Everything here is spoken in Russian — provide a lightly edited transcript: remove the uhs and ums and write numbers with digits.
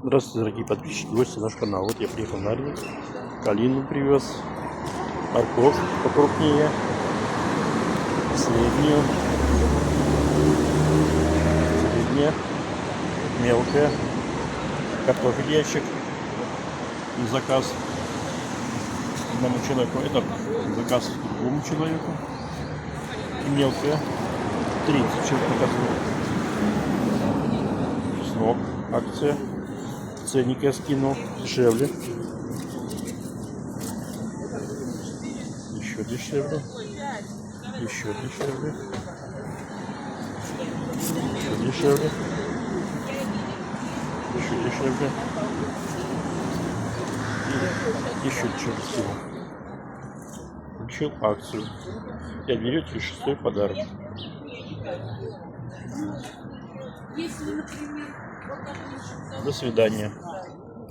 Здравствуйте, дорогие подписчики, гости нашего канала. Вот я приехал на рынок, калину привез, морковь покрупнее, среднюю, мелкая, картофель ящик и заказ одному человеку, это заказ другому человеку, и мелкая 30 человек с ног, акция. Ценник я скинул, дешевле. Еще дешевле. Еще дешевле. Еще дешевле. Еще дешевле. И еще дешевле скинул. Включил акцию. 5 берете, 6 подарок. До свидания.